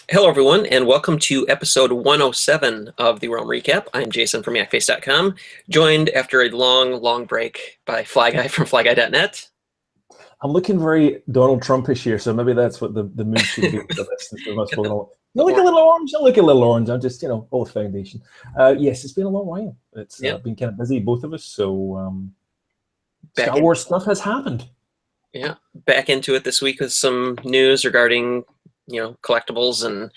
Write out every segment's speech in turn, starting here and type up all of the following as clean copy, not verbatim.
Hello, everyone, and welcome to episode 107 of the Realm Recap. I'm Jason from Yakface.com, joined after a long break by Flyguy from Flyguy.net. I'm looking very Donald Trumpish here, so maybe that's what the mood should be for this. You look a little orange. I look a little orange. I'm just, old foundation. Yes, it's been a long while. It's been kind of busy, both of us. So Star Wars stuff has happened. Yeah, back into it this week with some news regarding, collectibles and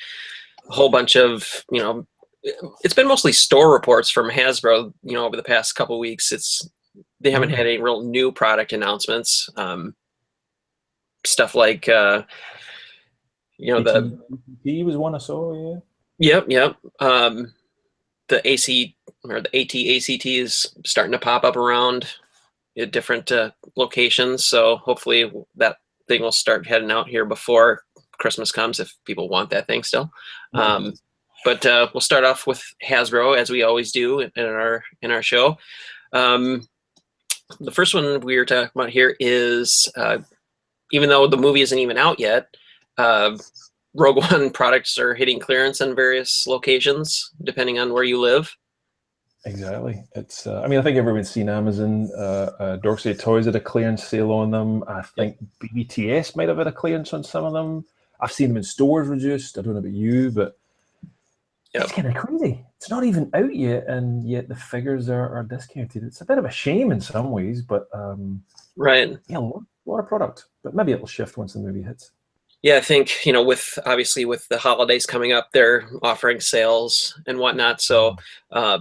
a whole bunch of, it's been mostly store reports from Hasbro, over the past couple of weeks. They haven't had any real new product announcements. Stuff like, the he was one I saw, yeah. Yep. The AC or the AT-ACT is starting to pop up around at different locations. So hopefully that thing will start heading out here before Christmas comes, if people want that thing still. But we'll start off with Hasbro, as we always do in our show. The first one we were talking about here is, even though the movie isn't even out yet, Rogue One products are hitting clearance in various locations, depending on where you live. Exactly. It's. I think everyone's seen Amazon. Dorsey Toys had a clearance sale on them. I think BBTS might have had a clearance on some of them. I've seen them in stores reduced. I don't know about you, but it's kind of crazy. It's not even out yet, and yet the figures are discounted. It's a bit of a shame in some ways, but right. Yeah, a lot of product, but maybe it'll shift once the movie hits. Yeah, I think, with the holidays coming up, they're offering sales and whatnot. So, I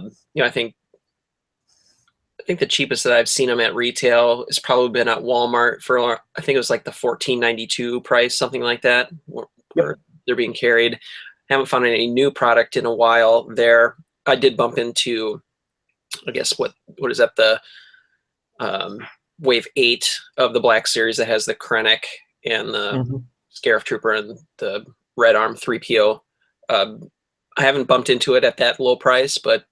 think the cheapest that I've seen them at retail has probably been at Walmart for, I think it was like the $14.92 price, something like that, where they're being carried. Haven't found any new product in a while there. I did bump into, I guess, what is that, the Wave 8 of the Black Series that has the Krennic and the Scarif Trooper and the Red Arm 3PO. I haven't bumped into it at that low price, but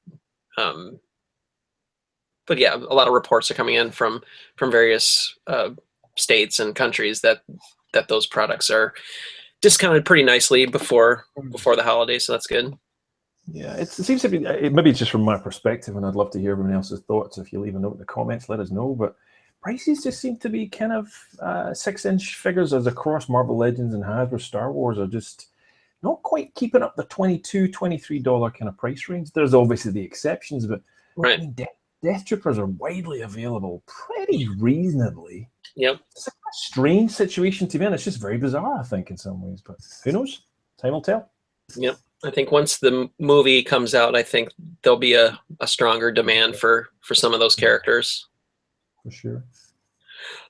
yeah, a lot of reports are coming in from various states and countries that those products are discounted pretty nicely before the holidays, so that's good. Yeah, it seems to be, maybe it's just from my perspective, and I'd love to hear everyone else's thoughts. If you leave a note in the comments, let us know. But prices just seem to be kind of 6-inch figures as across Marvel Legends and Hasbro Star Wars are just not quite keeping up the $22, $23 kind of price range. There's obviously the exceptions, but right. Death Troopers are widely available pretty reasonably. Yep. It's a strange situation to be in. It's just very bizarre, I think, in some ways. But who knows? Time will tell. Yep. I think once the movie comes out, I think there'll be a stronger demand for some of those characters. For sure.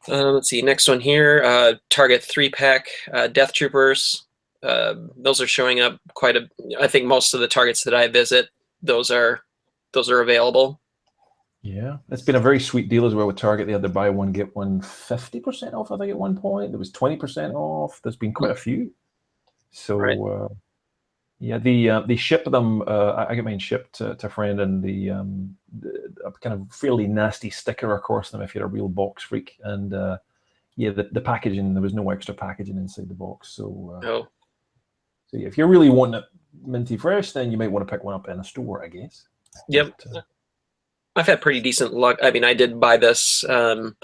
Let's see. Next one here. Target 3-pack Death Troopers. Those are showing up quite a. I think most of the Targets that I visit, those are available. Yeah, it's been a very sweet deal as well with Target. They had the buy one get one 50% off. I think at one point there was 20% off. There's been quite a few. So right. Yeah, they ship them. I get mine shipped to a friend, and the kind of fairly nasty sticker across them if you're a real box freak. And yeah, the packaging, there was no extra packaging inside the box. So so yeah, if you're really wanting it minty fresh, then you might want to pick one up in a store, I guess. Yep. But, I've had pretty decent luck. I mean, I did buy this it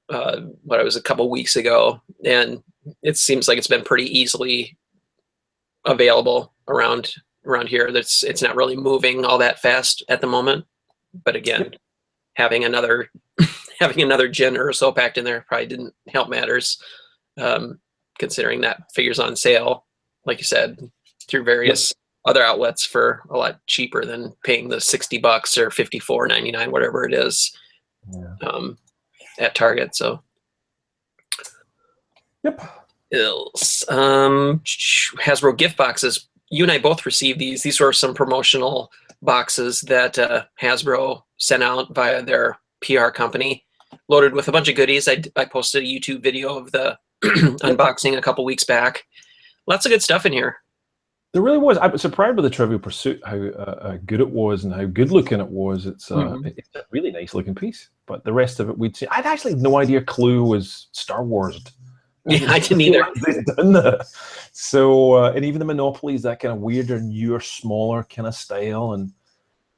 was a couple weeks ago, and it seems like it's been pretty easily available around here. It's not really moving all that fast at the moment. But again, having another gen or so packed in there probably didn't help matters, considering that figure's on sale, like you said, through various other outlets for a lot cheaper than paying the $60 or $54.99, whatever it is, at Target. So, Hasbro gift boxes. You and I both received these. These were some promotional boxes that Hasbro sent out via their PR company, loaded with a bunch of goodies. I posted a YouTube video of the unboxing a couple weeks back. Lots of good stuff in here. There really was. I was surprised by the Trivial Pursuit, how good it was and how good looking it was. It's it's a really nice looking piece. But the rest of it, we'd see. I'd actually no idea Clue was Star Wars. Yeah, I didn't either. They've done that. So, and even the Monopoly's that kind of weirder, newer, smaller kind of style, and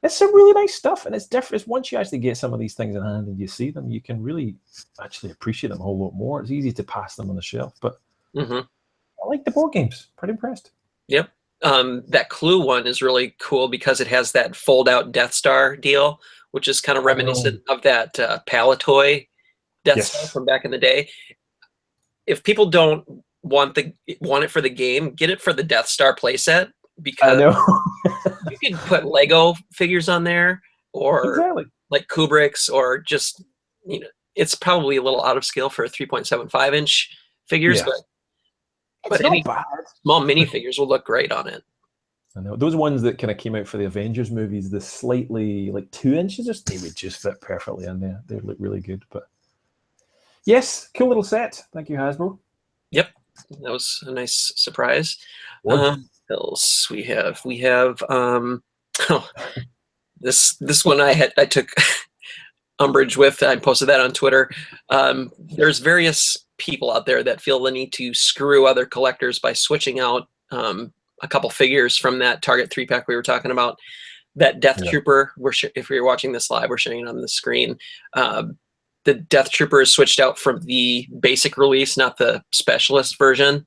it's some really nice stuff. And it's different. Once you actually get some of these things in hand and you see them, you can really actually appreciate them a whole lot more. It's easy to pass them on the shelf, but I like the board games. Pretty impressed. Yep. That Clue one is really cool because it has that fold-out Death Star deal, which is kind of reminiscent of that Palatoy Death Star from back in the day. If people don't want it for the game, get it for the Death Star playset, because you can put Lego figures on there, or like Kubrick's, or just, you know, it's probably a little out of scale for a 3.75-inch figures, but any small minifigures will look great on it. I know those ones that kind of came out for the Avengers movies, the slightly like 2 inches, they would just fit perfectly in there. They look really good. But yes, cool little set. Thank you, Hasbro. Yep, that was a nice surprise. What else we have? We have this one I took umbrage with. I posted that on Twitter. There's various people out there that feel the need to screw other collectors by switching out a couple figures from that Target 3-pack we were talking about. That Death Trooper, if you're watching this live, we're showing it on the screen. The Death Trooper is switched out from the basic release, not the specialist version.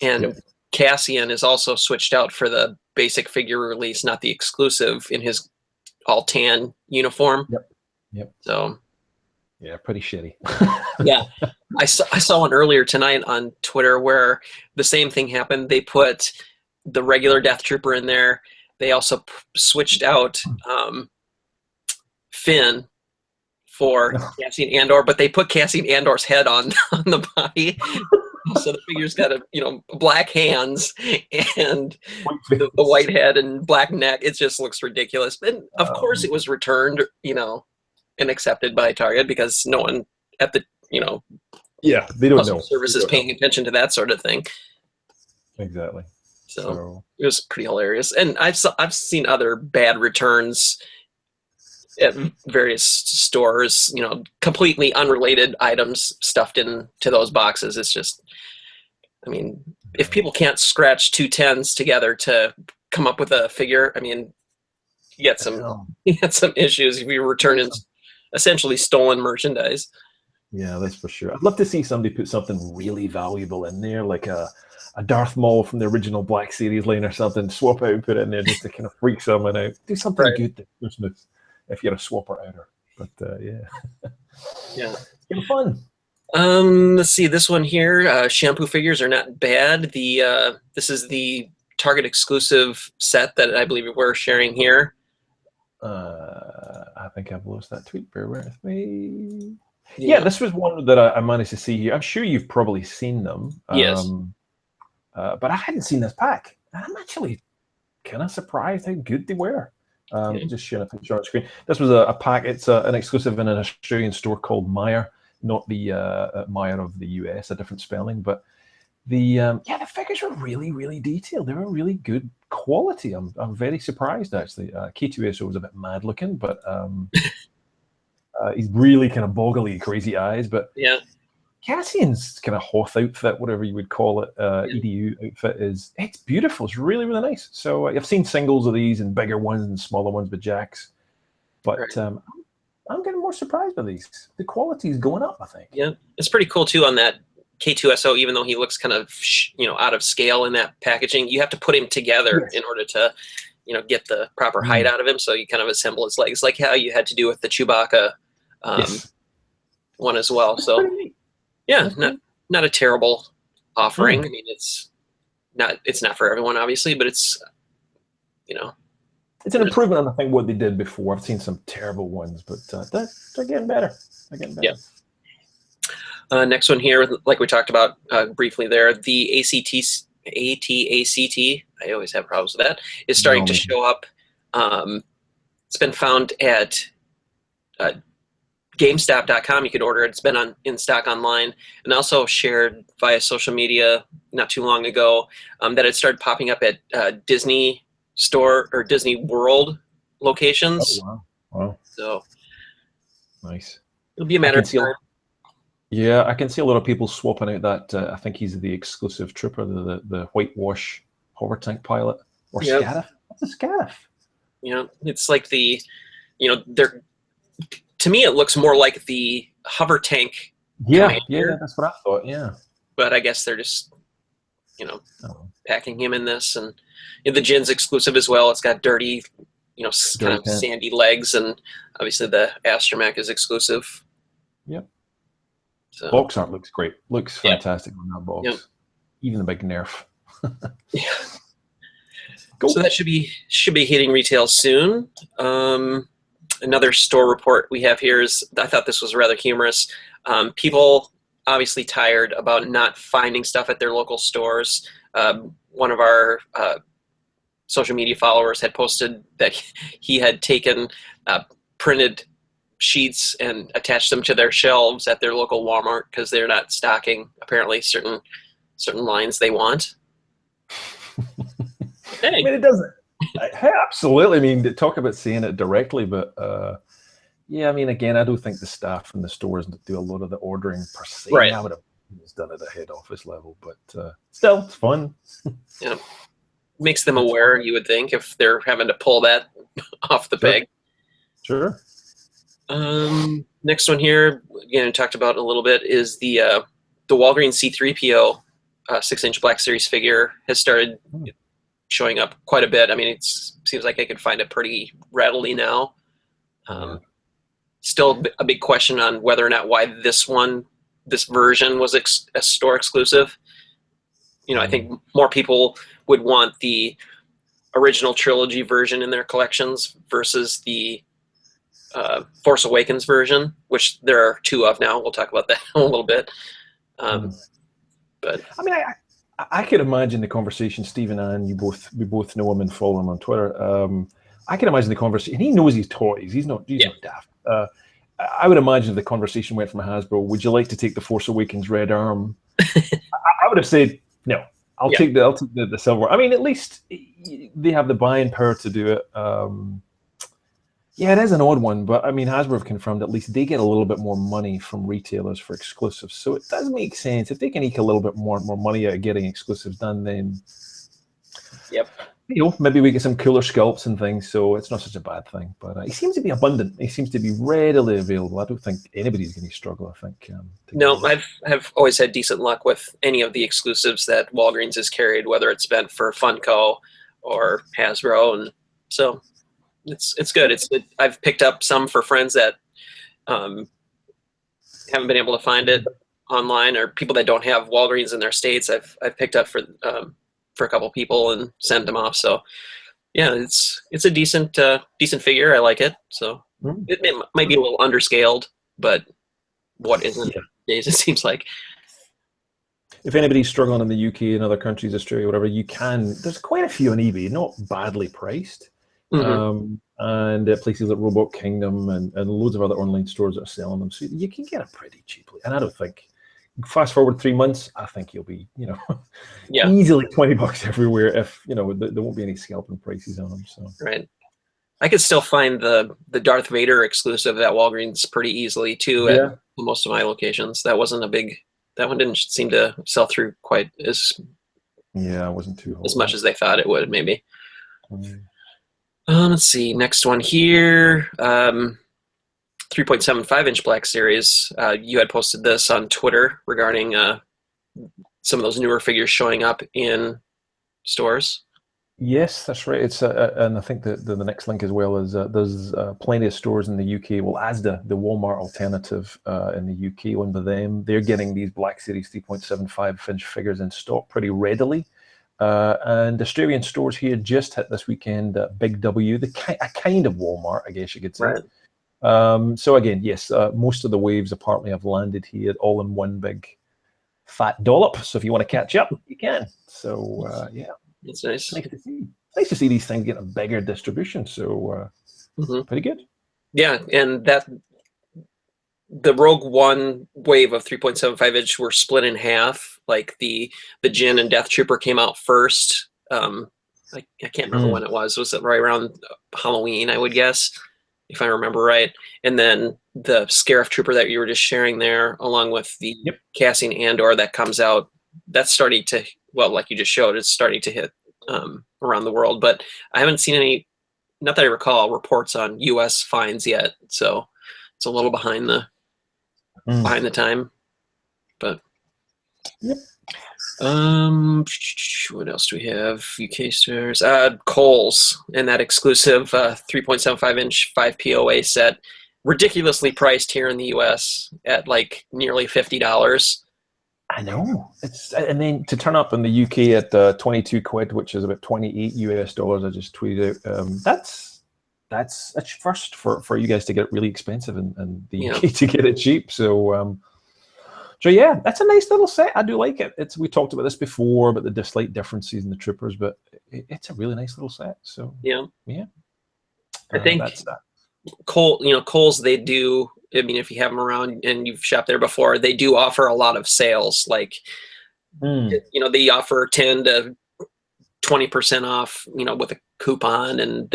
And Cassian is also switched out for the basic figure release, not the exclusive, in his all tan uniform. Yep. So, yeah, pretty shitty. Yeah. I saw one earlier tonight on Twitter where the same thing happened. They put the regular Death Trooper in there. They also switched out Finn for Cassian Andor, but they put Cassian Andor's head on the body. So the figure's got black hands and the white head and black neck. It just looks ridiculous. And of course it was returned, and accepted by Target, because no one at the, they don't know. Services paying attention to that sort of thing. Exactly. So it was pretty hilarious. And I've seen other bad returns at various stores, completely unrelated items stuffed into those boxes. It's just, if people can't scratch 2 10s together to come up with a figure, you get some issues if you return in essentially stolen merchandise. Yeah, that's for sure. I'd love to see somebody put something really valuable in there, like a Darth Maul from the original Black Series line or something, swap out and put it in there just to kind of freak someone out. Do something good at Christmas if you're a swapper outer. But yeah, it's been fun. Let's see, this one here, shampoo figures are not bad. This is the Target exclusive set that I believe we're sharing here. I think I've lost that tweet. Bear with me. Yeah, this was one that I managed to see here. I'm sure you've probably seen them. Yes. But I hadn't seen this pack. I'm actually kind of surprised how good they were. Just showing a picture on the screen. This was a pack. It's an exclusive in an Australian store called Myer, not the Myer of the US, a different spelling. But the figures were really, really detailed. They were really good quality. I'm very surprised, actually. K2SO was a bit mad looking, but he's really kind of boggly, crazy eyes. But Cassian's kind of Hoth outfit, whatever you would call it, EDU outfit, it's beautiful. It's really, really nice. So I've seen singles of these and bigger ones and smaller ones with Jacks. But I'm getting more surprised by these. The quality is going up, I think. Yeah, it's pretty cool, too, on that K2SO, even though he looks kind of, out of scale in that packaging. You have to put him together in order to, get the proper height out of him. So you kind of assemble his legs, like how you had to do with the Chewbacca one as well. So, yeah, not a terrible offering. It's not for everyone, obviously, but it's, it's an improvement on, I think, what they did before. I've seen some terrible ones, but they're getting better. Yeah. Next one here, like we talked about briefly there, the ATACT, I always have problems with that, is starting to show up. It's been found at GameStop.com. You could order it. It's been in stock online, and also shared via social media not too long ago that it started popping up at Disney Store or Disney World locations. Oh, wow. So nice. It'll be a matter of time. Yeah, I can see a lot of people swapping out that. I think he's the exclusive trooper, the whitewash hover tank pilot, or Yep. Scarif. What's a Scarif? You know, it's like the, they're, to me, it looks more like the hover tank Yeah, commander, that's what I thought. Yeah. but I guess they're just, you know, Oh, packing him in this. And the Jin's exclusive as well. It's got dirty, kind dirty of pants. sandy legs, and obviously the Astromech is exclusive. Yep. So, Box art looks great. Looks yeah. fantastic on that Yep. box. Even the big nerf. Yeah. Cool. So that should be hitting retail soon. Another store report we have here is, I thought this was rather humorous. People obviously tired about not finding stuff at their local stores. One of our social media followers had posted that he had taken printed sheets and attached them to their shelves at their local Walmart because they're not stocking apparently certain lines they want. I Hey. mean, it doesn't. Absolutely. I mean, talk about saying it directly, but yeah, I mean, again, I don't think the staff in the stores do a lot of the ordering per se. Right. I would have it's done at a head office level, but still, it's fun. Yeah. Makes them aware, you would think, if they're having to pull that off the peg. Sure. Next one here, again, I talked about a little bit, is the Walgreens C3PO 6-inch Black Series figure has started showing up quite a bit. I mean, it seems like I can find it pretty readily now. Still a big question on whether or not why this version was a store exclusive. I think more people would want the original trilogy version in their collections versus the Force Awakens version, which there are 2 of now. We'll talk about that in a little bit. But I mean, I could imagine the conversation. Stephen and we both know him and follow him on Twitter. I can imagine the conversation. He knows his toys. He's not daft. I would imagine if the conversation went from Hasbro, would you like to take the Force Awakens red arm? I would have said no. I'll take the silver. I mean, at least they have the buying power to do it. Yeah, it is an odd one, but I mean, Hasbro have confirmed at least they get a little bit more money from retailers for exclusives, so it does make sense if they can eke a little bit more money out of getting exclusives done. Then, maybe we get some cooler sculpts and things, so it's not such a bad thing. But he seems to be abundant. He seems to be readily available. I don't think anybody's going to struggle. I think. No, I've always had decent luck with any of the exclusives that Walgreens has carried, whether it's been for Funko or Hasbro, and so. It's good. I've picked up some for friends that haven't been able to find it online, or people that don't have Walgreens in their states. I've picked up for a couple people and sent them off. So yeah, it's a decent figure. I like it. So it might be a little underscaled, but what isn't days, it seems like. If anybody's struggling in the UK and other countries, Australia, whatever, you can. There's quite a few on eBay, not badly priced. And places like Robot Kingdom and loads of other online stores that are selling them, so you can get it pretty cheaply. And I don't think, fast forward 3 months, I think you'll be, easily $20 everywhere. If there won't be any scalping prices on them. So right, I could still find the Darth Vader exclusive at Walgreens pretty easily too at most of my locations. That wasn't a big. That one didn't seem to sell through quite as. Yeah, it wasn't too as much as they thought it would, maybe. Let's see. Next one here. 3.75-inch Black Series. You had posted this on Twitter regarding some of those newer figures showing up in stores. Yes, that's right. It's and I think the next link as well is there's plenty of stores in the UK. Well, Asda, the Walmart alternative in the UK, one of them, they're getting these Black Series 3.75-inch figures in stock pretty readily. And Australian stores here just hit this weekend Big W, a kind of Walmart, I guess you could say. Right. So again, yes, most of the waves apparently have landed here all in one big fat dollop. So if you want to catch up, you can. So yeah, it's nice. Nice to see. Nice to see these things get a bigger distribution. So pretty good. Yeah, and the Rogue One wave of 3.75-inch were split in half. Like the Jin and Death Trooper came out first. I can't remember when it was. Was it right around Halloween, I would guess? if I remember right. And then the Scarif Trooper that you were just sharing there, along with the Cassian Andor that comes out, that's starting to, well, like you just showed, it's starting to hit around the world. But I haven't seen any, not that I recall, reports on U.S. fines yet. So it's a little behind the time. But what else do we have? UK stores, Kohl's, and that exclusive 3.75-inch 5 POA set, ridiculously priced here in the US at like nearly $50. I know. And then to turn up in the UK at 22 quid, which is about 28 US dollars, I just tweeted out. That's a first for you guys to get it really expensive and the UK to get it cheap. So yeah, that's a nice little set. I do like it. We talked about this before, about the slight differences in the troopers, but it's a really nice little set. So yeah. I think that's that. Kohl's, they do. I mean, if you have them around and you've shopped there before, they do offer a lot of sales. Like, they offer 10 to 20% off. With a coupon, and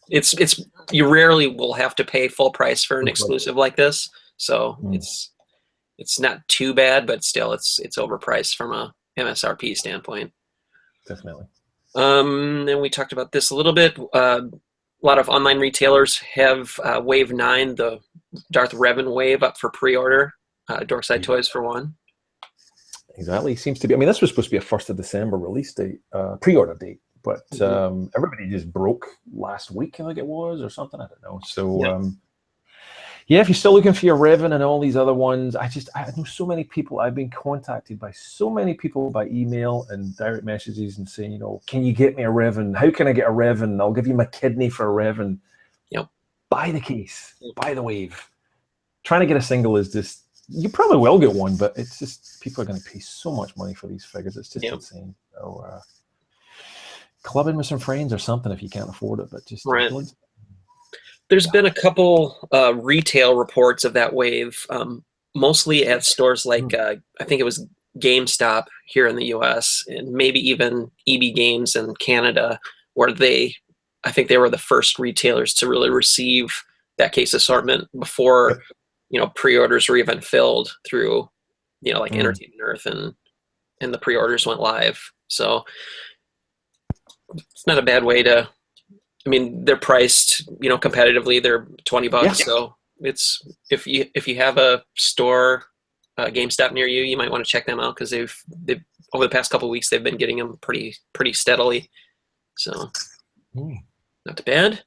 it's you rarely will have to pay full price for an exclusive like this. So it's not too bad, but still, it's overpriced from a MSRP standpoint. Definitely. And we talked about this a little bit. A lot of online retailers have Wave 9, the Darth Revan Wave, up for pre-order. Dorkside Toys, for one. Exactly. Seems to be. I mean, this was supposed to be a 1st of December release date, pre-order date, but everybody just broke last week, I think it was, or something. I don't know. So, if you're still looking for your Revan and all these other ones, I know so many people. I've been contacted by so many people by email and direct messages and saying, can you get me a Revan? How can I get a Revan? I'll give you my kidney for a Revan. Buy the case, buy the Wave. Trying to get a single is just, you probably will get one, but it's just, people are going to pay so much money for these figures. It's just insane. So club in with some friends or something if you can't afford it, but just There's been a couple retail reports of that Wave, mostly at stores like, I think it was GameStop here in the US, and maybe even ebgames in Canada, where I think they were the first retailers to really receive that case assortment before, pre-orders were even filled through, like Entertainment Earth, and the pre-orders went live. So it's not a bad way to, I mean, they're priced, competitively. They're $20. Yeah. So it's, if you have a store, GameStop near you, you might want to check them out, because they've over the past couple of weeks, they've been getting them pretty steadily. So not too bad.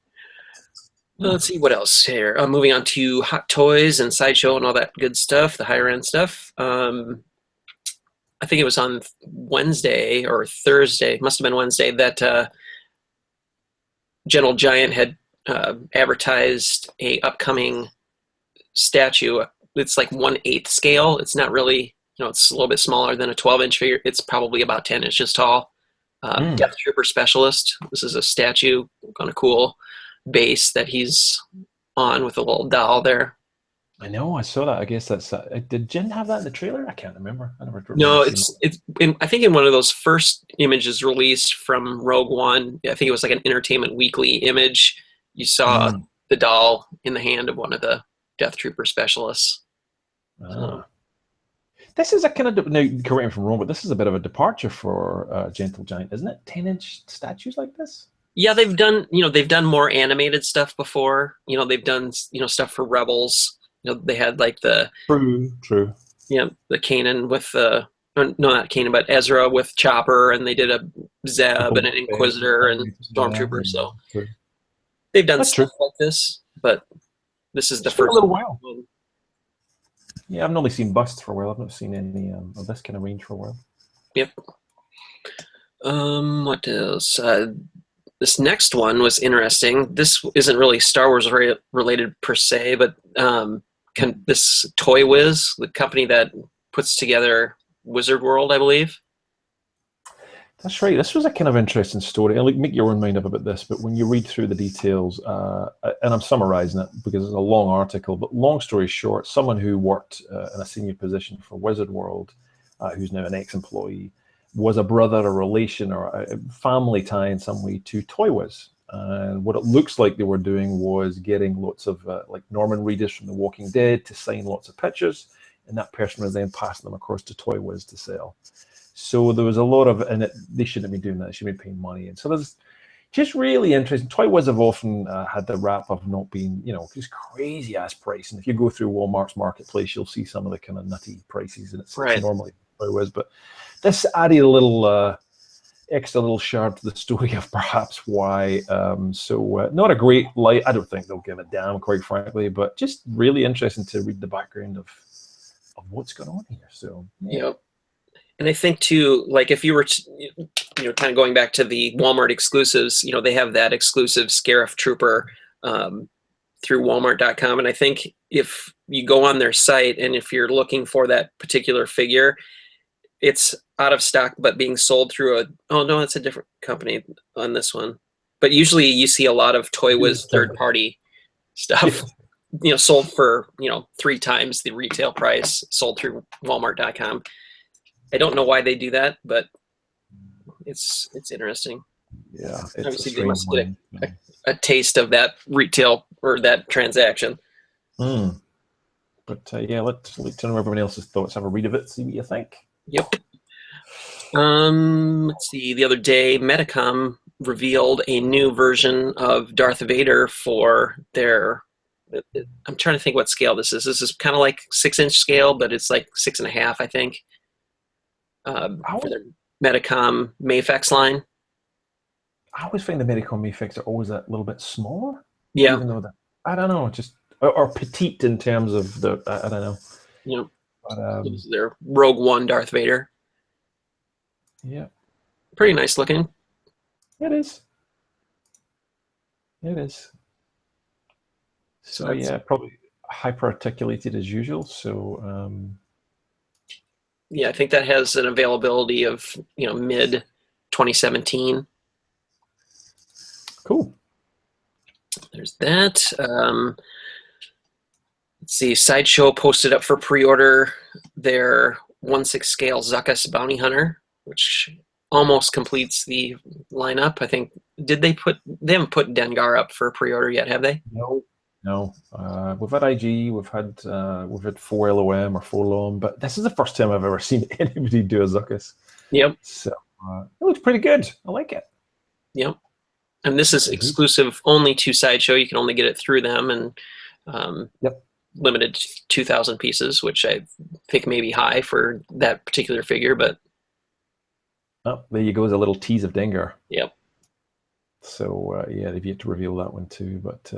Let's see what else here. Moving on to Hot Toys and Sideshow and all that good stuff, the higher end stuff. I think it was on Wednesday or Thursday, must have been Wednesday, that Gentle Giant had advertised a upcoming statue. It's like 1/8 scale. It's not really, it's a little bit smaller than a 12-inch figure. It's probably about 10 inches tall. Death Trooper Specialist. This is a statue on a cool base that he's on with a little doll there. I know, I saw that. I guess that's did Jen have that in the trailer? I can't remember. I never. No, it's I think in one of those first images released from Rogue One. I think it was like an Entertainment Weekly image. You saw the doll in the hand of one of the Death Trooper specialists. This is a kind of, now correct me if I'm wrong, but this is a bit of a departure for Gentle Giant, isn't it? 10-inch statues like this. Yeah, they've done more animated stuff before. They've done stuff for Rebels. They had like the true. Yeah, the Kanan with no, not Kanan, but Ezra with Chopper, and they did a Zeb and an Inquisitor and Stormtrooper. So they've done stuff like this, but this is the first. A little while. Yeah, I've only seen busts for a while. I've not seen any of this kind of range for a while. Yep. What else? This next one was interesting. This isn't really Star Wars related per se, but this Toy Wiz, the company that puts together Wizard World, I believe. That's right. This was a kind of interesting story. And make your own mind up about this, but when you read through the details, and I'm summarizing it because it's a long article, but long story short, someone who worked in a senior position for Wizard World, who's now an ex-employee, was a brother, a relation, or a family tie in some way to Toy Wiz. And what it looks like they were doing was getting lots of like Norman readers from The Walking Dead to sign lots of pictures, and that person was then passing them across to Toy Wiz to sell. So there was a lot of, and they shouldn't be doing that. They should be paying money. And so there's just really interesting. Toy Wiz have often had the rap of not being, you know, just crazy ass price. And if you go through Walmart's marketplace, you'll see some of the kind of nutty prices, and it's normally Toy Wiz. But this added a little extra little shard to the story of perhaps why. Not a great light. I don't think they'll give a damn, quite frankly, but just really interesting to read the background of what's going on here. So yeah. Yep. And I think too, like if you were, kind of going back to the Walmart exclusives, they have that exclusive Scarif Trooper through Walmart.com. And I think if you go on their site and if you're looking for that particular figure, it's out of stock, but being sold through oh no, it's a different company on this one. But usually you see a lot of Toy Wiz third-party stuff, sold for, 3 times the retail price, sold through Walmart.com. I don't know why they do that, but it's interesting. Yeah, obviously they must get a taste of that retail or that transaction. But yeah, let's turn everybody else's thoughts. Have a read of it, see what you think. Yep. Let's see. The other day, Medicom revealed a new version of Darth Vader for their. I'm trying to think what scale this is. This is kind of like 6-inch scale, but it's like 6.5, I think. For their Medicom Mafex line. I always find the Medicom Mafex are always a little bit smaller. Yeah. Even though I don't know, just or petite in terms of the I don't know. Yeah. But their Rogue One Darth Vader. Yeah. Pretty nice looking. It is. It is. So yeah, probably hyper articulated as usual. So yeah, I think that has an availability of mid 2017. Cool. There's that. Let's see. Sideshow posted up for pre-order their 1/6 scale Zuckuss Bounty Hunter, which almost completes the lineup. I think. Did they haven't put Dengar up for pre-order yet, have they? No. We've had IG, we've had 4 LOM or 4 LOM, but this is the first time I've ever seen anybody do a Zuckuss. Yep. So it looks pretty good. I like it. Yep. And this is exclusive only to Sideshow. You can only get it through them, and limited to 2,000 pieces, which I think may be high for that particular figure. But there you go, as a little tease of Dengar. Yep. So yeah, they've yet to reveal that one too, but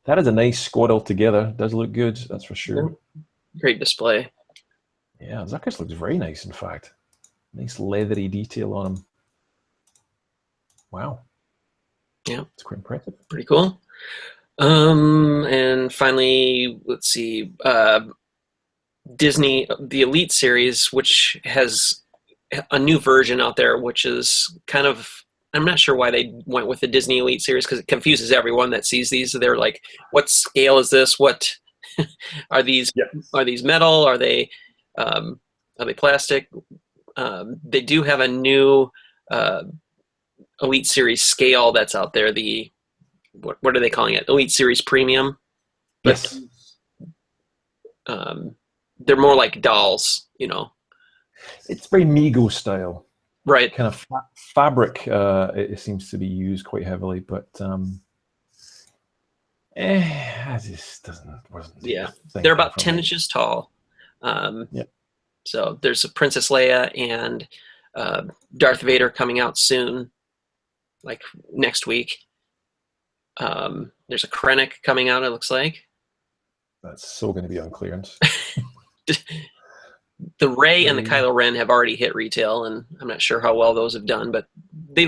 that is a nice squad altogether. Does look good, that's for sure. Great display. Yeah, Zuckuss looks very nice, in fact. Nice leathery detail on him. Wow. Yeah. It's quite impressive. Pretty cool. And finally, let's see, Disney, the Elite series, which has a new version out there, which is kind of, I'm not sure why they went with the Disney Elite series, because it confuses everyone that sees these. They're like, what scale is this? What are these? Yeah. Are these metal? Are they plastic? They do have a new Elite series scale that's out there. The what are they calling it? Elite Series Premium. But, yes. They're more like dolls, It's very Mego style. Right. Kind of fabric, it seems to be used quite heavily, but it just wasn't. Yeah, they're about 10 inches tall. So there's a Princess Leia and Darth Vader coming out soon, like next week. There's a Krennic coming out, it looks like. That's so going to be on clearance. The Rey and the Kylo Ren have already hit retail, and I'm not sure how well those have done, but the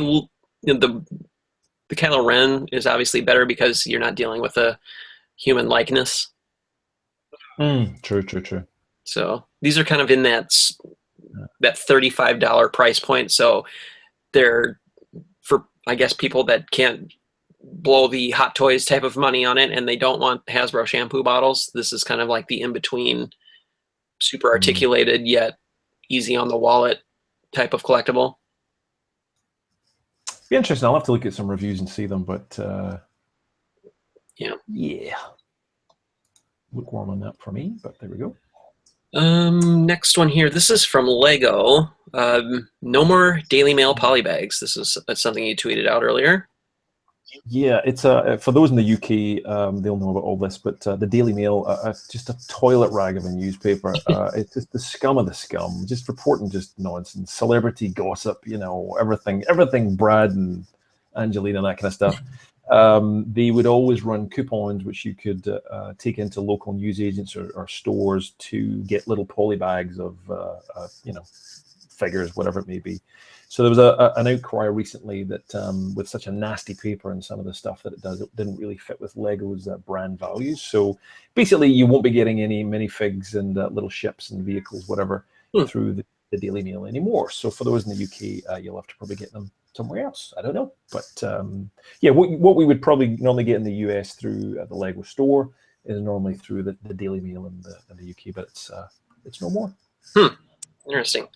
Kylo Ren is obviously better because you're not dealing with a human likeness. True. So these are kind of in that $35 price point. So they're for, I guess, people that can't blow the Hot Toys type of money on it, and they don't want Hasbro shampoo bottles. This is kind of like the in-between, super articulated yet easy on the wallet type of collectible. Be interesting. I'll have to look at some reviews and see them, but Yeah. yeah, lukewarm on that for me. But there we go. Next one here. This is from Lego. No more Daily Mail polybags. This is something you tweeted out earlier. Yeah, it's for those in the UK, they'll know about all this. But the Daily Mail, just a toilet rag of a newspaper. It's just the scum of the scum, just reporting just nonsense, celebrity gossip. You know, everything. Brad and Angelina, that kind of stuff. They would always run coupons which you could take into local newsagents or stores to get little poly bags of figures, whatever it may be. So there was an outcry recently that with such a nasty paper and some of the stuff that it does, it didn't really fit with Lego's brand values. So basically, you won't be getting any minifigs and little ships and vehicles, whatever, through the Daily Mail anymore. So for those in the UK, you'll have to probably get them somewhere else. I don't know, but yeah, what we would probably normally get in the US through the Lego store is normally through the Daily Mail in the UK, but it's no more. Interesting.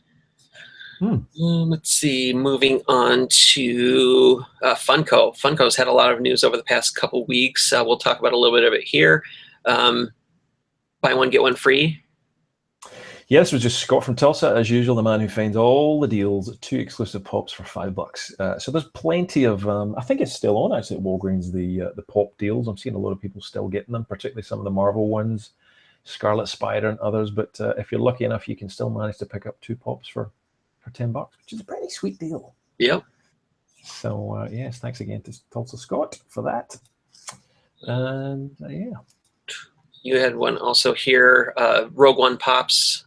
Let's see. Moving on to Funko. Funko's had a lot of news over the past couple weeks. We'll talk about a little bit of it here. Buy one, get one free. Yeah, this was just Scott from Tulsa, as usual, the man who finds all the deals, 2 exclusive pops for $5. So there's plenty of, I think it's still on actually at Walgreens, the pop deals. I'm seeing a lot of people still getting them, particularly some of the Marvel ones, Scarlet Spider and others. But if you're lucky enough, you can still manage to pick up 2 pops for $10, which is a pretty sweet deal. Yep. So yes, thanks again to Tulsa Scott for that. And yeah. You had one also here, Rogue One pops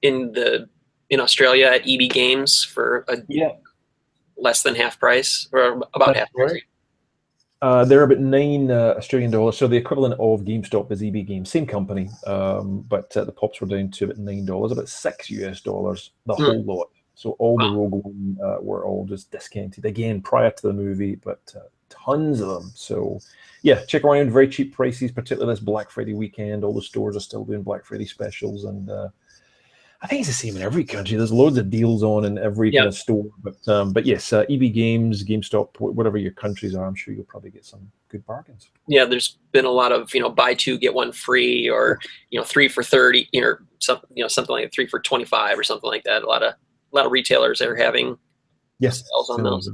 in Australia at ebgames for less than half price, or about half price. They're about $9 Australian. So the equivalent of GameStop is ebgames, same company, but the pops were down to about $9, about $6 the whole lot. So all the Rogue One were all just discounted again prior to the movie, but tons of them. So yeah, check around, very cheap prices, particularly this Black Friday weekend. All the stores are still doing Black Friday specials, and I think it's the same in every country. There's loads of deals on in every kind of store. But yes, EBgames, GameStop, whatever your countries are, I'm sure you'll probably get some good bargains. Yeah, there's been a lot of buy 2 get 1 free, or 3 for $30, or something like 3 for $25 or something like that. A lot of retailers are having sales on those.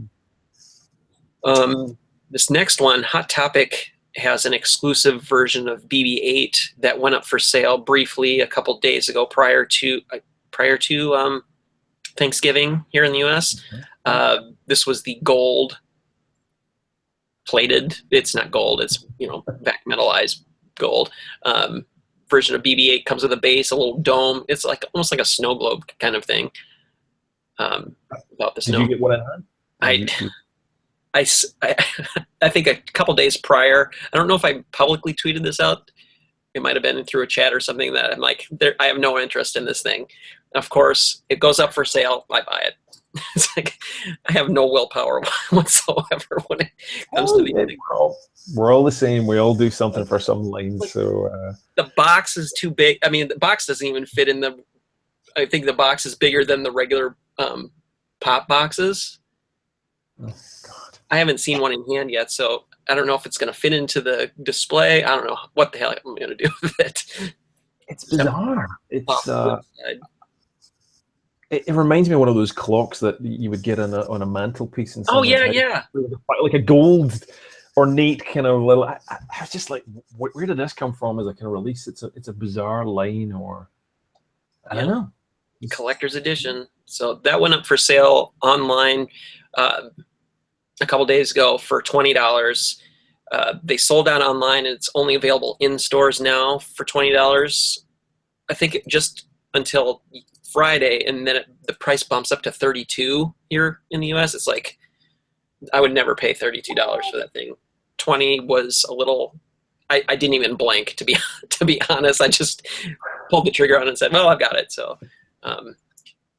This next one, Hot Topic, has an exclusive version of BB-8 that went up for sale briefly a couple days ago prior to Thanksgiving here in the US. This was the gold plated. It's not gold. It's vac metallized gold version of BB-8. Comes with a base, a little dome. It's like almost like a snow globe kind of thing. About the snow. Did you get one in hand? I think a couple days prior, I don't know if I publicly tweeted this out. It might have been through a chat or something, that I'm like, I have no interest in this thing. Of course, it goes up for sale. I buy it. It's like I have no willpower whatsoever when it comes to these things. We're all the same. We all do something for some lines. So the box is too big. I mean, the box doesn't even fit in the. I think the box is bigger than the regular pop boxes. Oh God! I haven't seen one in hand yet, so I don't know if it's going to fit into the display. I don't know what the hell I'm going to do with it. It's bizarre. It's it reminds me of one of those clocks that you would get on a mantelpiece. And like a gold ornate kind of little. I was just like, where did this come from as a kind of release? It's a bizarre line, or I don't know. Collector's edition. So that went up for sale online a couple days ago for $20. They sold out online, and it's only available in stores now for $20. I think just until Friday, and then the price bumps up to $32 here in the US. It's like I would never pay $32 for that thing. $20 was a little. I didn't even blink, to be honest. I just pulled the trigger on it and said, "Well, I've got it." So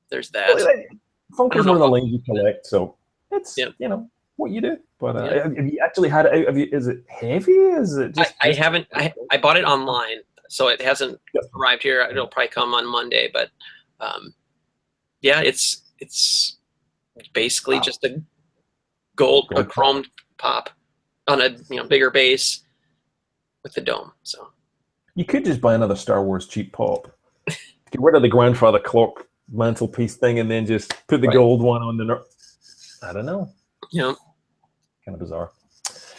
there's that. Funko's one of the lines you collect, so it's what you do. But have you actually had it out? Is it heavy? Is it just? I haven't. I bought it online, so it hasn't arrived here. It'll probably come on Monday, but it's basically just a gold, a Gold chromed pop on a bigger base with the dome. So You could just buy another Star Wars cheap pop. Get rid of the grandfather clock mantelpiece thing and then just put the gold one on the. I don't know. Yeah, kind of bizarre.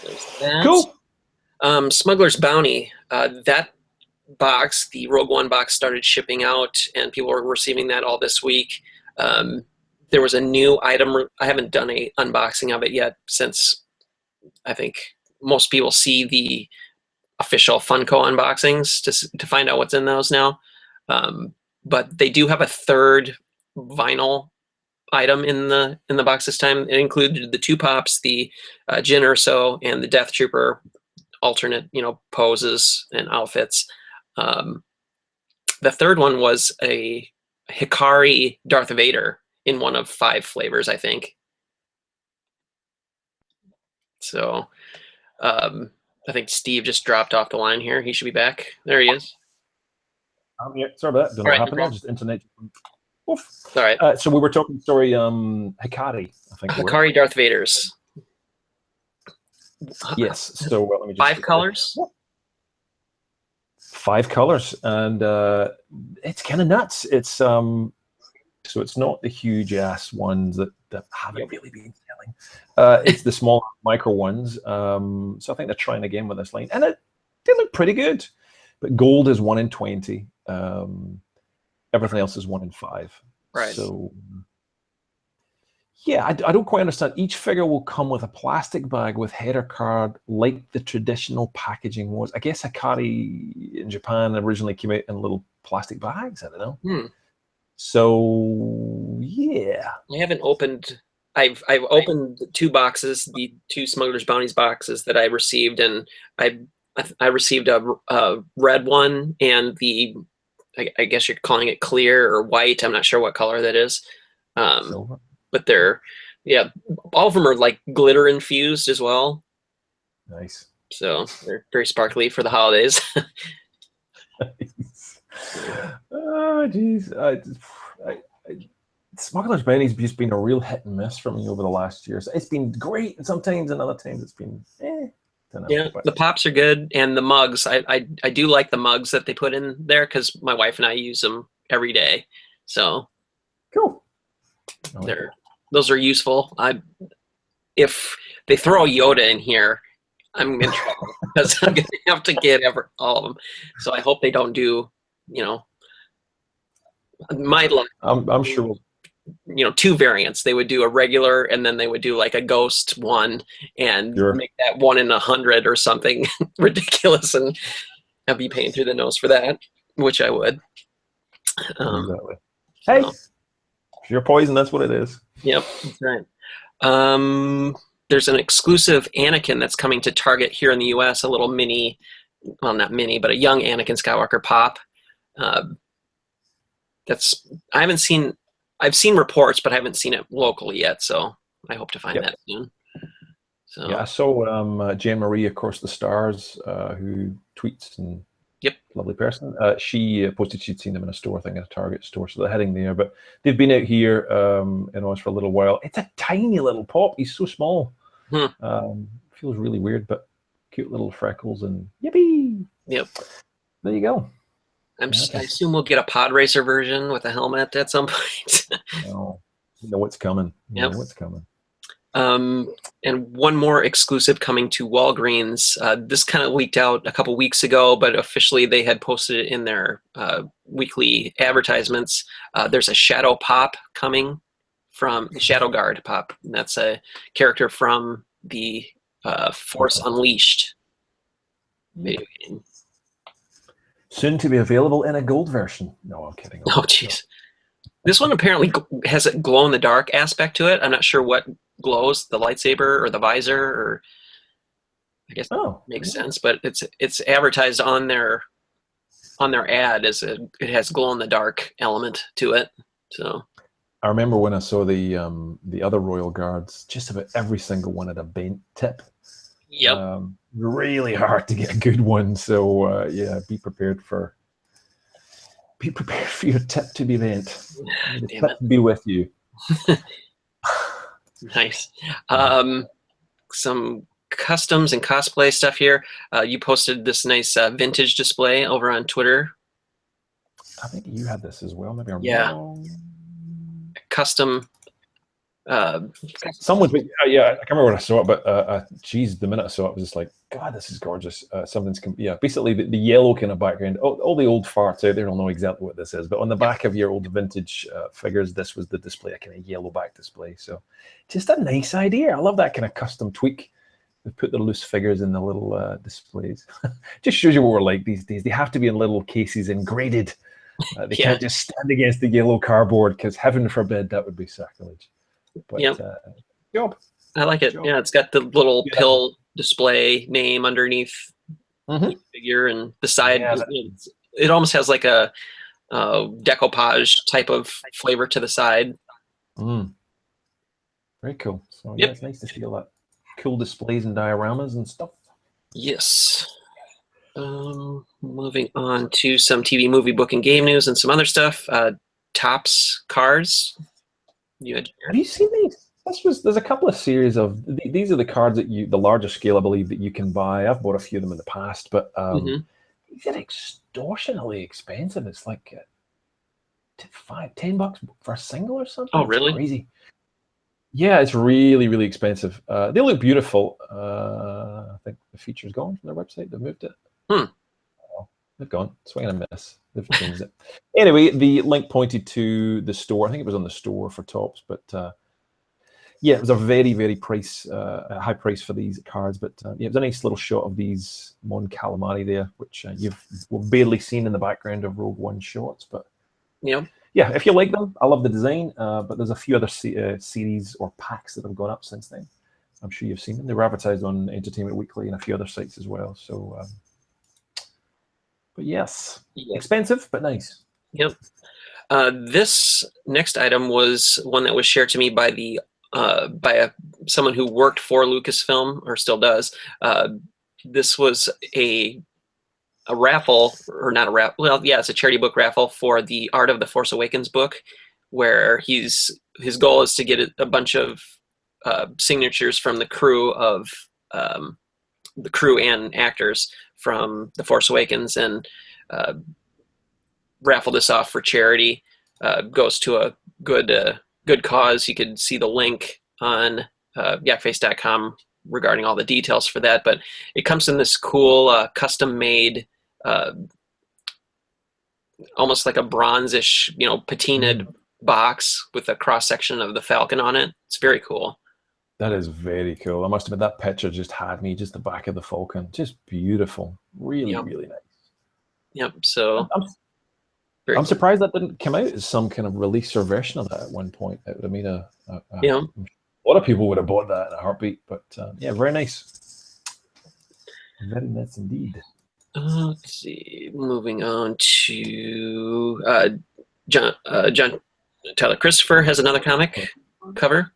there's that. Cool. Smuggler's Bounty. That box, the Rogue One box, started shipping out, and people were receiving that all this week. There was a new item. I haven't done a unboxing of it yet, since I think most people see the official Funko unboxings to find out what's in those now. But they do have a third vinyl item in the box this time. It included the 2 pops, the Jyn Erso, and the Death Trooper alternate poses and outfits. The third one was a Hikari Darth Vader in one of 5 flavors, I think. So I think Steve just dropped off the line here. He should be back. There he is. Yeah, sorry about that. Don't know what happened there. Just internet. Oof. All right. So we were talking, Hikari, I think. Hikari Darth Vaders. Yes. So let me just 5 colors. 5 colors, and it's kind of nuts. It's so it's not the huge ass ones that haven't really been selling. It's the small micro ones. So I think they're trying again with this line, and they look pretty good. But gold is 1 in 20. Everything else is 1 in 5. Right. So yeah, I don't quite understand. Each figure will come with a plastic bag with header card, like the traditional packaging was. I guess Hikari in Japan originally came out in little plastic bags. I don't know. So yeah, I haven't opened. I've opened 2 boxes, the 2 Smuggler's Bounties boxes that I received, and I received a red one and the I guess you're calling it clear or white. I'm not sure what color that is. silver. But they're, all of them are like glitter infused as well. Nice. So they're very sparkly for the holidays. Nice. Oh, geez. Smuggler's Bounty's just been a real hit and miss for me over the last year. So it's been great, and sometimes, and other times it's been don't know, yeah, the pops are good, and the mugs. I do like the mugs that they put in there because my wife and I use them every day. So cool. Those are useful. If they throw a Yoda in here, I'm in trouble because I'm gonna have to get all of them. So I hope they don't do, my luck. I'm sure. 2 variants. They would do a regular, and then they would do like a ghost one, and make that 1 in 100 or something ridiculous, and I'd be paying through the nose for that, which I would. Exactly. Hey, if you're poison, that's what it is. Yep, that's right. There's an exclusive Anakin that's coming to Target here in the U.S. A little mini, well, not mini, but a young Anakin Skywalker pop. I've seen reports, but I haven't seen it locally yet, so I hope to find that soon. So yeah, I saw Jane Marie across the stars, who tweets and lovely person. She posted she'd seen them in a store, I think, in a Target store, so they're heading there. But they've been out here in Oz for a little while. It's a tiny little pop. He's so small. Feels really weird, but cute little freckles and yippee. Yep. There you go. I assume we'll get a pod racer version with a helmet at some point. No, you know what's coming. You know what's coming. And one more exclusive coming to Walgreens. This kind of leaked out a couple weeks ago, but officially they had posted it in their weekly advertisements. There's a Shadow Pop coming from the Shadow Guard Pop. And that's a character from the Force Unleashed video game. Soon to be available in a gold version. No, I'm kidding. Oh, jeez. This one apparently has a glow-in-the-dark aspect to it. I'm not sure what glows, the lightsaber or the visor, or I guess makes sense. But it's advertised on their ad as it has glow-in-the-dark element to it. So I remember when I saw the other Royal Guards, just about every single one had a bent tip. Yep. Really hard to get a good one. So be prepared for your tip to be bent. The tip be with you. Nice. some customs and cosplay stuff here. You posted this nice vintage display over on Twitter. I think you had this as well. Maybe I'm Yeah. wrong. Custom. Someone, yeah, I can't remember when I saw it, but geez, the minute I saw it, I was just like, God, this is gorgeous. Something's, yeah, basically the yellow kind of background. All the old farts out there don't know exactly what this is, but on the back of your old vintage figures, this was the display, a kind of yellow back display. So just a nice idea. I love that kind of custom tweak. They put the loose figures in the little displays. Just shows you what we're like these days. They have to be in little cases and graded. They can't just stand against the yellow cardboard, because heaven forbid that would be sacrilege. But job. I like it. Job. Yeah, it's got the little pill display name underneath each figure, and the side. Yeah, it almost has like a decoupage type of flavor to the side. Very cool. So yeah, it's nice to see all that cool displays and dioramas and stuff. Yes. Moving on to some TV, movie, book, and game news and some other stuff. Topps cards. Have you seen these? There's a couple of series of these are the cards that the larger scale, I believe, that you can buy. I've bought a few of them in the past, but these are extortionately expensive. It's like $10 for a single or something. Oh, really? It's crazy. Yeah, it's really, really expensive. They look beautiful. I think the feature's gone from their website. They've moved it. They've gone. Swing and a miss. They've changed it. Anyway, the link pointed to the store. I think it was on the store for Topps, but yeah, it was a very, very high price for these cards. But yeah, it was a nice little shot of these Mon Calamari there, which you've barely seen in the background of Rogue One shots. But yeah, if you like them, I love the design. But there's a few other series or packs that have gone up since then. I'm sure you've seen them. They were advertised on Entertainment Weekly and a few other sites as well. So. But yes, expensive, but nice. Yep. This next item was one that was shared to me by someone who worked for Lucasfilm, or still does. This was a raffle, or not a raffle. Well, yeah, it's a charity book raffle for the Art of the Force Awakens book, where his goal is to get a bunch of signatures from the crew and actors from The Force Awakens, and raffle this off for charity. Goes to a good cause. You could see the link on Yakface.com regarding all the details for that. But it comes in this cool custom-made, almost like a bronzish, patinaed box with a cross-section of the Falcon on it. It's very cool. That is very cool. I must admit, that picture just had me, just the back of the Falcon. Just beautiful. Really, really nice. Yep. So I'm surprised that didn't come out as some kind of release or version of that at one point. It would have made a lot of people would have bought that in a heartbeat. But yeah, very nice. Very nice indeed. Let's see. Moving on to John Tyler Christopher has another comic cover.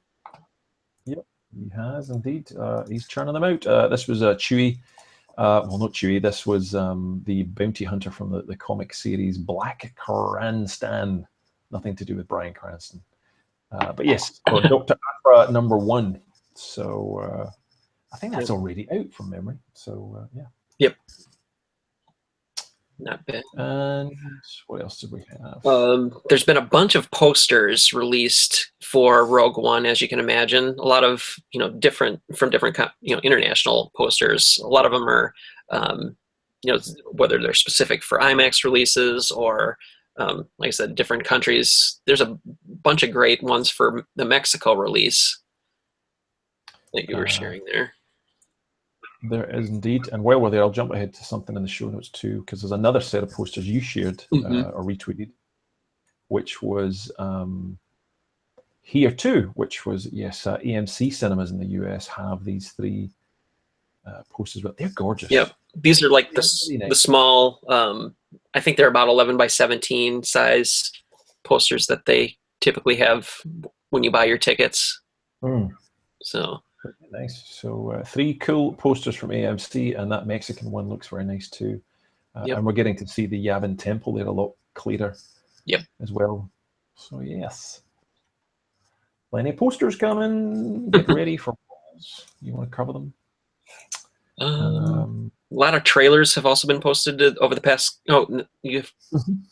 Yep. He has indeed. He's churning them out. This was Chewie. Well, not Chewie. This was the bounty hunter from the comic series Black Cranston. Nothing to do with Bryan Cranston. But yes, or Dr. Aphra #1. So I think that's already out from memory. So yeah. Yep. Not bad. And what else did we have? There's been a bunch of posters released for Rogue One, as you can imagine. A lot of different international posters. A lot of them are whether they're specific for IMAX releases or like I said, different countries. There's a bunch of great ones for the Mexico release that you were sharing there. There is indeed. And while we're there, I'll jump ahead to something in the show notes too, because there's another set of posters you shared or retweeted, which was here too, which was, AMC cinemas in the US have these 3 posters, but they're gorgeous. Yep. These are like the nice. The small, I think they're about 11 by 17 size posters that they typically have when you buy your tickets. So. Nice. So 3 cool posters from AMC, and that Mexican one looks very nice too. And we're getting to see the Yavin Temple there a lot clearer as well. So yes. Plenty of posters coming. Get ready for else? You want to cover them? A lot of trailers have also been posted over the past. Oh, you've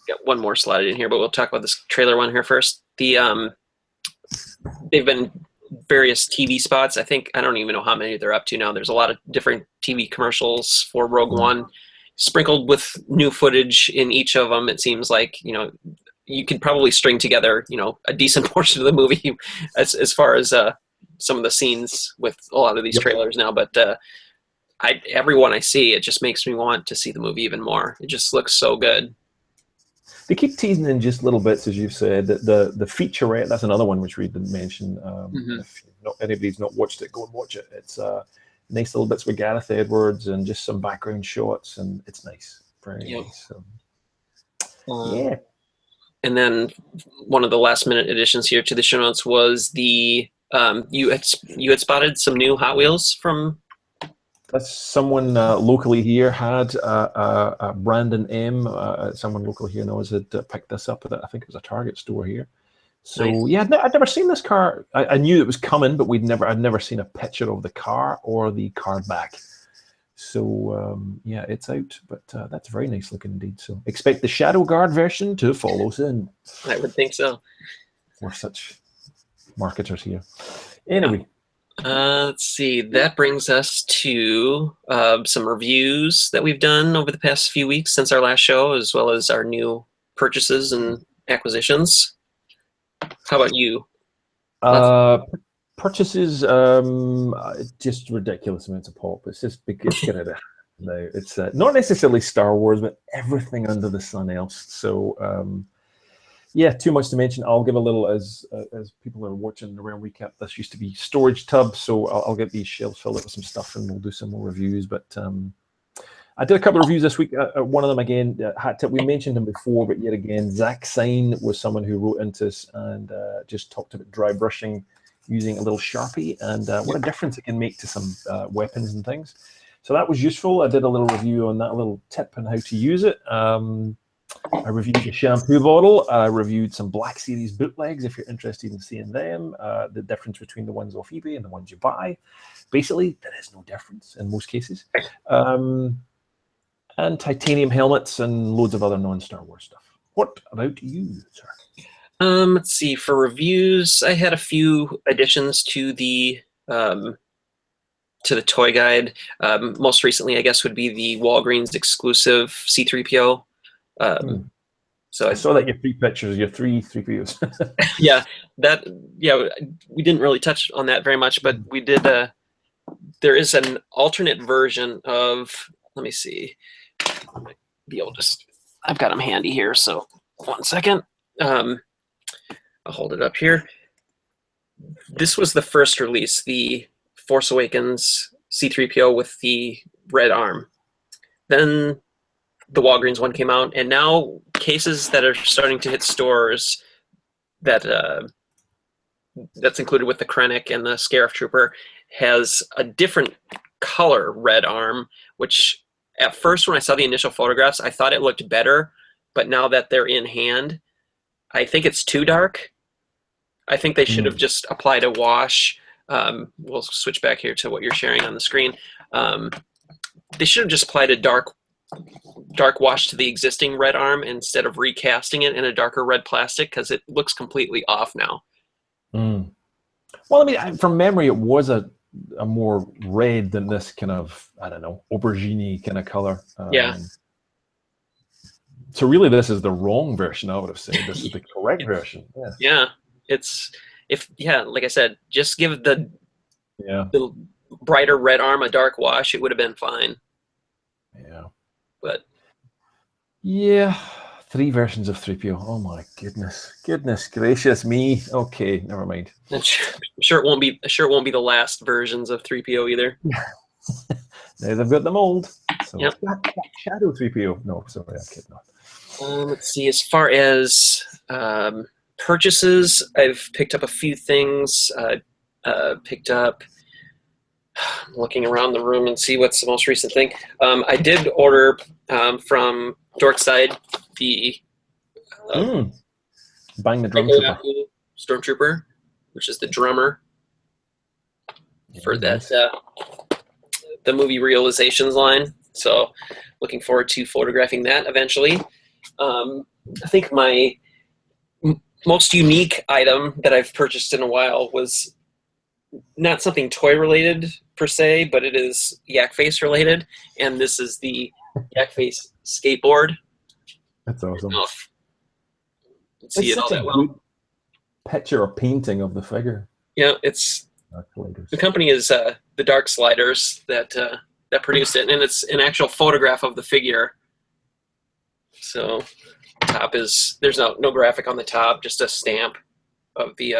got one more slotted in here, but we'll talk about this trailer one here first. They've been various TV spots. I don't even know how many they're up to now. There's a lot of different TV commercials for Rogue One, sprinkled with new footage in each of them. It seems like, you could probably string together, a decent portion of the movie as far as some of the scenes with a lot of these trailers now. But every one I see, it just makes me want to see the movie even more. It just looks so good. They keep teasing in just little bits, as you've said. The featurette, that's another one which we didn't mention. If anybody's not watched it, go and watch it. It's nice little bits with Gareth Edwards and just some background shots, and it's nice. Very nice. Yeah. And then one of the last minute additions here to the show notes was you had spotted some new Hot Wheels from. That's someone locally here had Brandon M. Someone local here knows had picked this up at I think it was a Target store here. So nice. I'd never seen this car. I knew it was coming, but I'd never seen a picture of the car or the car back. So it's out, but that's very nice looking indeed. So expect the Shadow Guard version to follow soon. I would think so. We're such marketers here. Anyway. Let's see. That brings us to some reviews that we've done over the past few weeks since our last show, as well as our new purchases and acquisitions. How about you? Purchases, just ridiculous amounts of pop. It's just get it out now. It's not necessarily Star Wars, but everything under the sun else. So too much to mention. I'll give a little as people are watching the round recap. This used to be storage tub, so I'll get these shelves filled up with some stuff, and we'll do some more reviews. But I did a couple of reviews this week. One of them again, hat tip. We mentioned him before, but yet again, Zach Sign was someone who wrote into us and just talked about dry brushing using a little Sharpie and what a difference it can make to some weapons and things. So that was useful. I did a little review on that, a little tip on how to use it. I reviewed a shampoo bottle. I reviewed some Black Series bootlegs if you're interested in seeing them. The difference between the ones off eBay and the ones you buy. Basically, there is no difference in most cases. And titanium helmets and loads of other non-Star Wars stuff. What about you, sir? Let's see. For reviews, I had a few additions to the toy guide. Most recently, I guess, would be the Walgreens exclusive C-3PO. So I saw that your 3 pictures, your 3 3POs. We didn't really touch on that very much, but we did. There is an alternate version of. Let me see. I've got them handy here. So 1 second. I'll hold it up here. This was the first release, the Force Awakens C-3PO with the red arm. Then the Walgreens one came out, and now cases that are starting to hit stores that's included with the Krennic and the Scarif Trooper has a different color red arm, which at first when I saw the initial photographs, I thought it looked better, but now that they're in hand, I think it's too dark. I think they should have just applied a wash. We'll switch back here to what you're sharing on the screen. They should have just applied a dark wash to the existing red arm instead of recasting it in a darker red plastic, because it looks completely off now. Well, I mean, from memory, it was a more red than this kind of, I don't know, aubergine kind of color. So really, this is the wrong version, I would have said. This is the correct version. Yeah. Like I said, just give the brighter red arm a dark wash, it would have been fine. Yeah. But 3 versions of 3PO. Oh my goodness gracious me. Okay, never mind. I'm sure it won't be the last versions of 3PO either. Now they've got the mold. So Black Shadow 3PO. No, sorry, I'm kidding. Let's see. As far as purchases, I've picked up a few things. Picked up. I'm looking around the room and see what's the most recent thing. I did order from Dorkside the buying the drum trooper. Stormtrooper, which is the drummer. for that Nice. the movie realizations line. So looking forward to photographing that eventually. I think my most unique item that I've purchased in a while was not something toy related per se, but it is Yakface related, and this is the Yakface skateboard. That's awesome. See It's it all such a that well. good picture or painting of the figure. Yeah, it's the company is the Dark Sliders that produced it, and it's an actual photograph of the figure. So top is there's no graphic on the top, just a stamp of the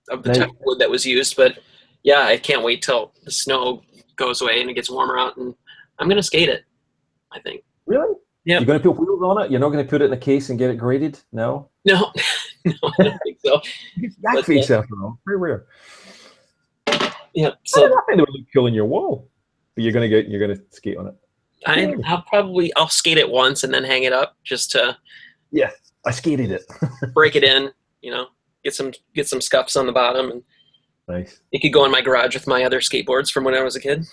type of wood that was used. But yeah, I can't wait till the snow goes away and it gets warmer out, and I'm gonna skate it, I think. Really? Yeah. You're going to put wheels on it? You're not going to put it in a case and get it graded? No? No, no, I don't think so. Yakface after all. Very rare. Yeah. So I think it would look cool in your wall. But you're going to skate on it. I'll skate it once and then hang it up just to. Yeah, I skated it. Break it in, get some scuffs on the bottom, and nice. It could go in my garage with my other skateboards from when I was a kid.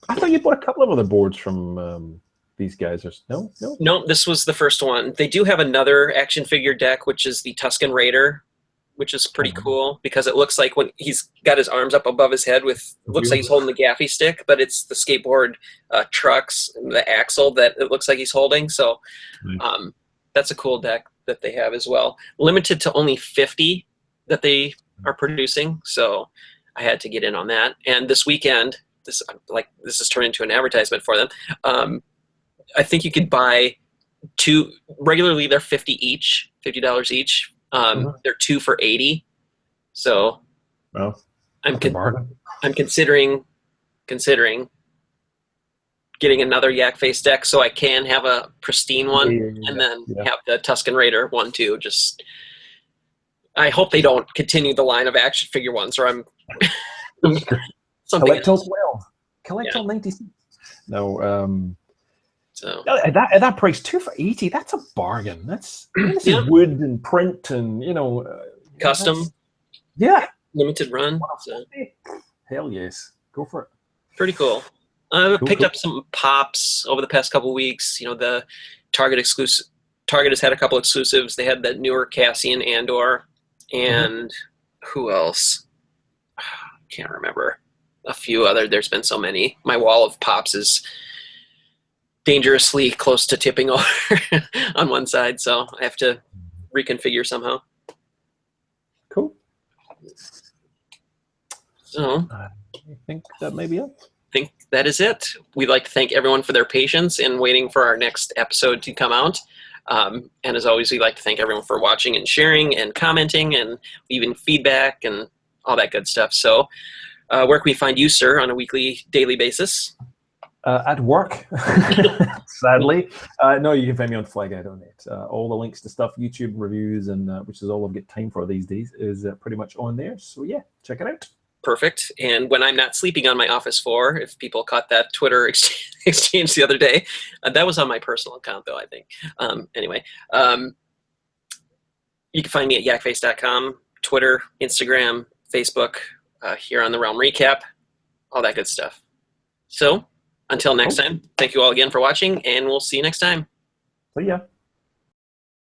I thought you bought a couple of other boards from these guys. No, this was the first one. They do have another action figure deck, which is the Tusken Raider, which is pretty cool because it looks like when he's got his arms up above his head looks like he's holding the gaffy stick, but it's the skateboard trucks and the axle that it looks like he's holding. So that's a cool deck that they have as well. Limited to only 50 that they are producing, so I had to get in on that. And this weekend, this has turned into an advertisement for them. I think you could buy two. Regularly, they're $50 each. They're two for $80. So, I'm considering getting another Yakface deck so I can have a pristine one, and then have the Tusken Raider one too. I hope they don't continue the line of action figure ones, or I'm collect all 12. Collect all 96. No. So at that price, 2 for $80. That's a bargain. This is wood and print and custom. Limited run. So. Hell yes, go for it. Pretty cool. I picked up some pops over the past couple of weeks. The Target exclusive. Target has had a couple exclusives. They had the newer Cassian Andor, and who else? Can't remember. A few other. There's been so many. My wall of pops is dangerously close to tipping over on one side, so I have to reconfigure somehow. Cool. So I think that may be it. I think that is it. We'd like to thank everyone for their patience in waiting for our next episode to come out. And as always, we'd like to thank everyone for watching and sharing and commenting and leaving feedback and all that good stuff. So where can we find you, sir, on a daily basis? At work, sadly. No, you can find me on Flyguy and I. All the links to stuff, YouTube reviews, and which is all I've got time for these days, is pretty much on there. So yeah, check it out. Perfect. And when I'm not sleeping on my office floor, if people caught that Twitter exchange the other day, that was on my personal account, though, I think. Anyway, you can find me at Yakface.com, Twitter, Instagram, Facebook, here on the Realm Recap, all that good stuff. So, until next time, thank you all again for watching, and we'll see you next time. See ya.